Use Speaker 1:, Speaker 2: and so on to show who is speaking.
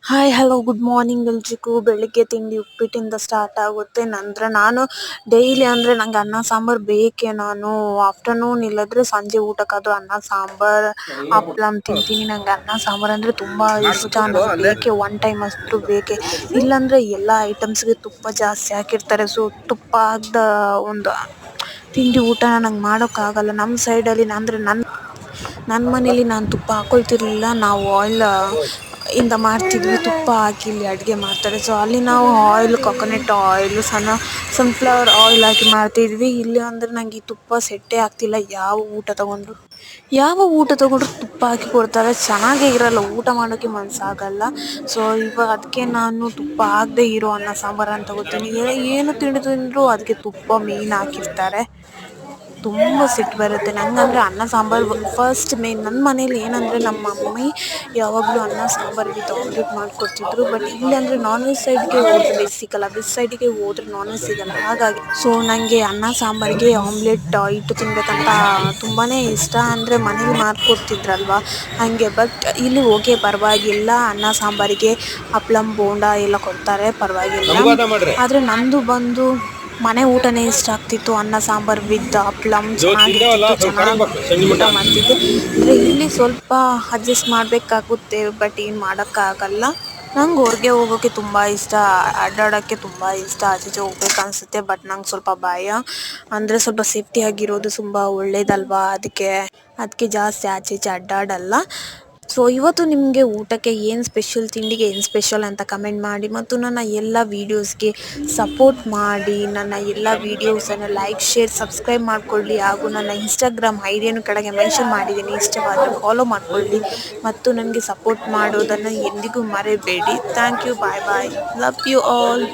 Speaker 1: Hi hello good morning ಎಲ್ರಿಗೂ. ಬೆಳಿಗ್ಗೆ ತಿಂಡಿ ಉಪ್ಪಿಟ್ಟಿಂದ ಸ್ಟಾರ್ಟ್ ಆಗುತ್ತೆ. ನಂತರ ನಾನು ಡೈಲಿ ಅಂದರೆ ನಂಗೆ ಅನ್ನ ಸಾಂಬಾರು ಬೇಕೇ. ನಾನು ಆಫ್ಟರ್ನೂನ್ ಇಲ್ಲದ್ರೆ ಸಂಜೆ ಊಟಕ್ಕಾದ್ರೂ ಅನ್ನ ಸಾಂಬಾರು ಹಪ್ಳಂ ತಿಂತೀನಿ. ನಂಗೆ ಅನ್ನ ಸಾಂಬಾರು ಅಂದರೆ ತುಂಬ ಇಷ್ಟ. ನಂಗೆ ಬೇಕೇ, ಒನ್ ಟೈಮ್ ಅಷ್ಟು ಬೇಕೇ. ಇಲ್ಲಾಂದರೆ ಎಲ್ಲ ಐಟಮ್ಸ್ಗೆ ತುಪ್ಪ ಜಾಸ್ತಿ ಹಾಕಿರ್ತಾರೆ. ಸೊ ತುಪ್ಪ ಹಾಕ್ದ ಒಂದು ತಿಂಡಿ ಊಟನ ನಂಗೆ ಮಾಡೋಕ್ಕಾಗಲ್ಲ. ನಮ್ಮ ಸೈಡಲ್ಲಿ ಅಂದರೆ ನನ್ನ ಮನೇಲಿ ನಾನು ತುಪ್ಪ ಹಾಕೊಳ್ತಿರ್ಲಿಲ್ಲ. ನಾವು ಆಯಿಲ್ ಇಂದ ಮಾಡ್ತಿದ್ವಿ. ತುಪ್ಪ ಹಾಕಿ ಇಲ್ಲಿ ಅಡುಗೆ ಮಾಡ್ತಾರೆ. ಸೊ ಅಲ್ಲಿ ನಾವು oil, coconut oil, sunflower oil ಹಾಕಿ ಮಾಡ್ತಿದ್ವಿ. ಇಲ್ಲಿ ಅಂದರೆ ನಂಗೆ ಈ ತುಪ್ಪ ಸೆಟ್ಟೇ ಆಗ್ತಿಲ್ಲ. ಯಾವ ಊಟ ತಗೊಂಡ್ರು ತುಪ್ಪ ಹಾಕಿ ಕೊಡ್ತಾರೆ. ಚೆನ್ನಾಗೇ ಇರಲ್ಲ, ಊಟ ಮಾಡೋಕ್ಕೆ ಮನಸ್ಸಾಗಲ್ಲ. ಸೊ ಅದಕ್ಕೆ ನಾನು ತುಪ್ಪ ಹಾಕದೇ ಇರೋ ಅನ್ನ ಸಾಂಬಾರನ್ನು ತಗೋತೀನಿ. ಏನು ತಿಂಡಿ ತಿಂದರೂ ಅದಕ್ಕೆ ತುಪ್ಪ ಮೇಯ್ನ್ ಹಾಕಿರ್ತಾರೆ. ತುಂಬ ಸಿಟ್ಟು ಬರುತ್ತೆ ನಂಗಂದರೆ ಅನ್ನ ಸಾಂಬಾರು ಫಸ್ಟ್ ಮೇಯ್ನ್. ನನ್ನ ಮನೇಲಿ ಏನಂದರೆ ನಮ್ಮ ಮಮ್ಮಿ ಯಾವಾಗಲೂ ಅನ್ನ ಸಾಂಬಾರು ವಿತ್ ಆಮ್ಲೆಟ್ ಮಾಡಿಕೊಡ್ತಿದ್ರು. ಬಟ್ ಇಲ್ಲಿ ಅಂದರೆ ನಾನ್ ವೆಜ್ ಸೈಡ್ಗೆ ಹೋದರೆ ವೆಜ್ ಸಿಗಲ್ಲ, ವೆಜ್ ಸೈಡಿಗೆ ಹೋದರೆ ನಾನ್ ವೆಜ್ ಸಿಗಲ್ಲ. ಹಾಗಾಗಿ ಸೊ ನನಗೆ ಅನ್ನ ಸಾಂಬಾರಿಗೆ ಆಮ್ಲೆಟ್ ಇಟ್ಟು ತಿನ್ನಬೇಕಂತ ತುಂಬಾ ಇಷ್ಟ. ಅಂದರೆ ಮನೇಲಿ ಮಾಡಿಕೊಡ್ತಿದ್ರಲ್ವ ಹಾಗೆ. ಬಟ್ ಇಲ್ಲಿ ಓಕೆ, ಪರವಾಗಿಲ್ಲ, ಅನ್ನ ಸಾಂಬಾರಿಗೆ ಹಪ್ಳಂ ಬೋಂಡ ಎಲ್ಲ ಕೊಡ್ತಾರೆ, ಪರವಾಗಿಲ್ಲ. ಆದರೆ ನಂದು ಬಂದು ಮನೆ ಊಟನೇ ಇಷ್ಟ ಆಗ್ತಿತ್ತು. ಅನ್ನ ಸಾಂಬಾರು ವಿತ್ ಹಪ್ಳಂ ಚೆನ್ನಾಗಿರ್ತಿತ್ತು, ಚೆನ್ನಾಗಿ ಊಟ ಮಾಡ್ತಿದ್ದೆ. ಅಂದರೆ ಇಲ್ಲಿ ಸ್ವಲ್ಪ ಅಡ್ಜಸ್ಟ್ ಮಾಡಬೇಕಾಗುತ್ತೆ, ಬಟ್ ಏನು ಮಾಡೋಕ್ಕಾಗಲ್ಲ. ನಂಗೆ ಹೊರಗೆ ಹೋಗೋಕ್ಕೆ ತುಂಬ ಇಷ್ಟ, ಅಡ್ಡಾಡೋಕ್ಕೆ ತುಂಬ ಇಷ್ಟ, ಆಚೆ ಹೋಗ್ಬೇಕು ಅನಿಸುತ್ತೆ. ಬಟ್ ನಂಗೆ ಸ್ವಲ್ಪ ಭಯ. ಅಂದರೆ ಸ್ವಲ್ಪ ಸೇಫ್ಟಿಯಾಗಿರೋದು ತುಂಬ ಒಳ್ಳೇದಲ್ವಾ, ಅದಕ್ಕೆ ಜಾಸ್ತಿ ಆಚೆ ಈಚೆ ಅಡ್ಡಾಡಲ್ಲ. ಸೊ ಇವತ್ತು ನಿಮಗೆ ಊಟಕ್ಕೆ ಏನು ಸ್ಪೆಷಲ್, ತಿಂಡಿಗೆ ಏನು ಸ್ಪೆಷಲ್ ಅಂತ ಕಮೆಂಟ್ ಮಾಡಿ. ಮತ್ತು ನನ್ನ ಎಲ್ಲ ವೀಡಿಯೋಸ್ಗೆ ಸಪೋರ್ಟ್ ಮಾಡಿ. ನನ್ನ ಎಲ್ಲ ವೀಡಿಯೋಸನ್ನು ಲೈಕ್, ಶೇರ್, ಸಬ್ಸ್ಕ್ರೈಬ್ ಮಾಡಿಕೊಳ್ಳಿ. ಹಾಗೂ ನನ್ನ ಇನ್ಸ್ಟಾಗ್ರಾಮ್ ಐಡಿಯನ್ನು ಕೆಳಗೆ ಮೆನ್ಷನ್ ಮಾಡಿದ್ದೀನಿ, ಇಷ್ಟವಾದರೆ ಫಾಲೋ ಮಾಡಿಕೊಳ್ಳಿ. ಮತ್ತು ನನಗೆ ಸಪೋರ್ಟ್ ಮಾಡೋದನ್ನು ಎಂದಿಗೂ ಮರೆಯಬೇಡಿ. Thank you, bye bye, love you all.